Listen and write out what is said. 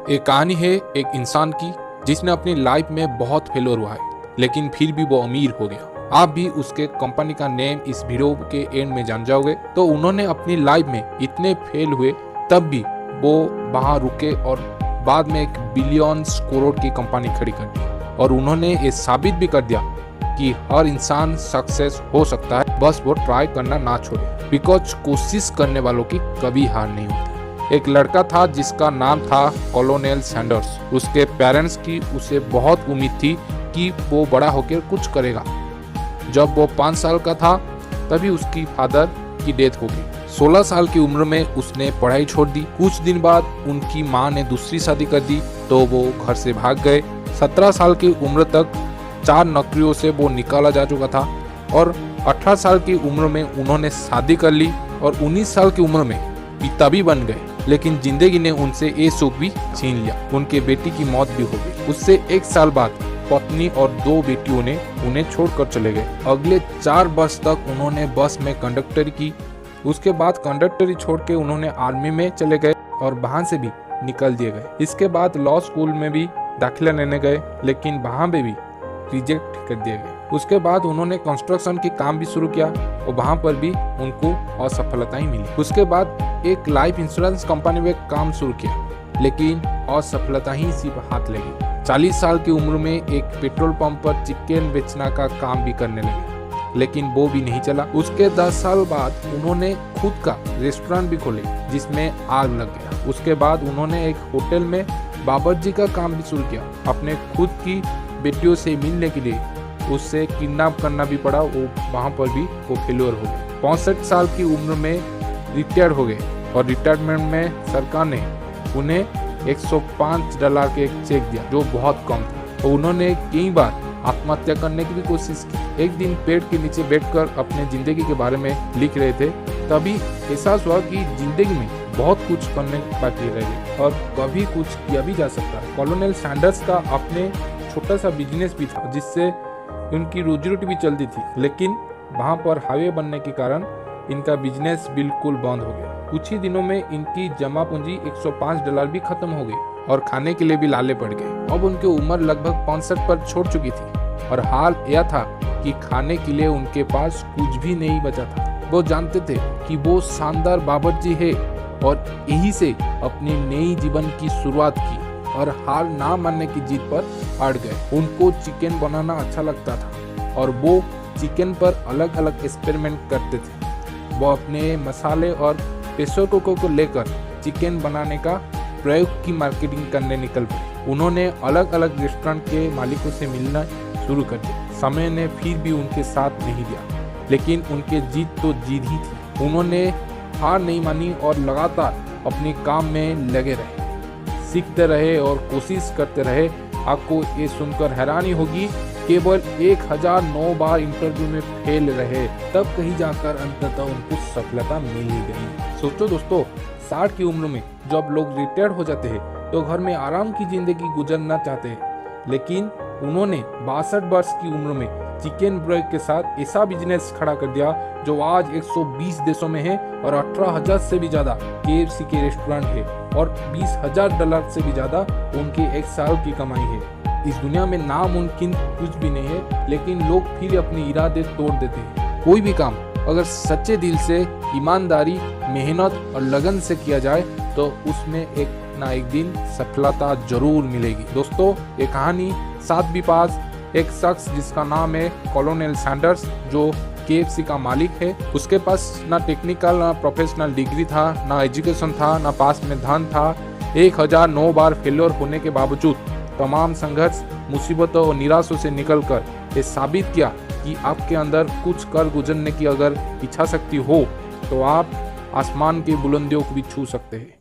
एक कहानी है एक इंसान की जिसने अपनी लाइफ में बहुत फेलियर हुआ है, लेकिन फिर भी वो अमीर हो गया। आप भी उसके कंपनी का नेम इस वीडियो के एंड में जान जाओगे। तो उन्होंने अपनी लाइफ में इतने फेल हुए तब भी वो वहां रुके और बाद में एक बिलियंस करोड़ की कंपनी खड़ी कर दी। और उन्होंने ये साबित भी कर दिया कि हर इंसान सक्सेस हो सकता है, बस वो ट्राई करना ना छोड़े। बिकॉज कोशिश करने वालों की कभी हार नहीं होती। एक लड़का था जिसका नाम था कॉलोनेल सैंडर्स। उसके पेरेंट्स की उसे बहुत उम्मीद थी कि वो बड़ा होकर कुछ करेगा। जब वो 5 साल का था तभी उसकी फादर की डेथ हो गई। 16 साल की उम्र में उसने पढ़ाई छोड़ दी। कुछ दिन बाद उनकी माँ ने दूसरी शादी कर दी तो वो घर से भाग गए। 17 साल की उम्र तक 4 नौकरियों से वो निकाला जा चुका था और 18 साल की उम्र में उन्होंने शादी कर ली और 19 साल की उम्र में पिता भी बन गए। लेकिन जिंदगी ने उनसे ये सुख भी छीन लिया। उनके बेटी की मौत भी हो गई। उससे 1 साल बाद पत्नी और 2 बेटियों ने उन्हें छोड़कर चले गए। अगले 4 वर्ष तक उन्होंने बस में कंडक्टरी की। उसके बाद कंडक्टरी छोड़ के उन्होंने आर्मी में चले गए और वहां से भी निकल दिए गए। इसके बाद लॉ स्कूल में भी दाखिला लेने गए, लेकिन वहां पे भी रिजेक्ट कर दिए गए। उसके बाद उन्होंने कंस्ट्रक्शन की काम भी शुरू किया और वहां पर भी उनको असफलता ही मिली। उसके बाद एक लाइफ इंश्योरेंस कंपनी में काम शुरू किया, लेकिन असफलता ही सिर्फ हाथ लगी। 40 साल की उम्र में एक पेट्रोल पंप पर चिकन बेचने का काम भी करने लगे, लेकिन वो भी नहीं चला। उसके 10 साल बाद उन्होंने खुद का रेस्टोरेंट भी खोले जिसमें आग लग गया। उसके बाद उन्होंने एक होटल में बावर्ची का काम भी शुरू किया। अपने खुद की बेटियों से मिलने के लिए उससे किडनैप करना भी पड़ा। वो वहां पर भी वो फेलियर हो गए। 65 साल की उम्र में रिटायर हो गए और रिटायरमेंट में सरकार ने उन्हें $105 के एक चेक दिया जो बहुत कम था। और उन्होंने कई बार आत्महत्या करने की भी कोशिश की। एक दिन पेड़ के नीचे बैठकर अपने जिंदगी के बारे में लिख रहे थे, तभी एहसास हुआ कि जिंदगी में बहुत कुछ करने बाकी रह गए और कभी कुछ किया भी जा सकता है। कॉलोनेल सैंडर्स का अपने छोटा सा बिजनेस भी था जिससे उनकी रोजी रोटी भी चलती थी, लेकिन वहां पर हाईवे बनने के कारण इनका बिजनेस बिल्कुल बंद हो गया। कुछ ही दिनों में इनकी जमा पूंजी $105 भी खत्म हो गई और खाने के लिए भी लाले पड़ गए। अब उनकी उम्र लगभग 65 पर छोड़ चुकी थी और हाल यह था कि खाने के लिए उनके पास कुछ भी नहीं बचा था। वो जानते थे कि वो शानदार बावर्ची है और यही से अपनी नई जीवन की शुरुआत की और हार ना मानने की जीत पर अड़ गए। उनको चिकन बनाना अच्छा लगता था और वो चिकन पर अलग अलग एक्सपेरिमेंट करते थे। वो अपने मसाले और पेसों को लेकर चिकन बनाने का प्रयोग की मार्केटिंग करने निकल पड़े। उन्होंने अलग अलग रेस्टोरेंट के मालिकों से मिलना शुरू कर दिया। समय ने फिर भी उनके साथ नहीं दिया, लेकिन उनके जीत तो जीत ही थी। उन्होंने हार नहीं मानी और लगातार अपने काम में लगे रहे, सीखते रहे और कोशिश करते रहे। आपको ये सुनकर हैरानी होगी, केवल 1009 बार इंटरव्यू में फेल रहे, तब कहीं जाकर अंततः उनको सफलता मिल गई। सोचो दोस्तों, 60 की उम्र में जब लोग रिटायर हो जाते हैं तो घर में आराम की जिंदगी गुजरना चाहते हैं, लेकिन उन्होंने 62 वर्ष की उम्र में चिकन ब्रेक के साथ ऐसा बिजनेस खड़ा कर दिया जो आज 120 देशों में है और 18,000 से भी ज्यादा KFC के रेस्टोरेंट है और $20,000 से भी ज्यादा उनके 1 साल की कमाई है। इस दुनिया में नामुमकिन कुछ भी नहीं है, लेकिन लोग फिर अपने इरादे तोड़ देते हैं। कोई भी काम अगर सच्चे दिल से, ईमानदारी, मेहनत और लगन से किया जाए तो उसमें एक ना एक दिन सफलता जरूर मिलेगी। दोस्तों, ये कहानी 7 पास एक शख्स जिसका नाम है कॉलोनेल सैंडर्स, जो KFC का मालिक है। उसके पास ना टेक्निकल ना प्रोफेशनल डिग्री था, ना एजुकेशन था, ना पास में धन था। 1009 बार फेलियर होने के बावजूद तमाम संघर्ष, मुसीबतों और निराशों से निकलकर ये साबित किया कि आपके अंदर कुछ कर गुजरने की अगर इच्छा शक्ति हो तो आप आसमान की बुलंदियों को भी छू सकते हैं।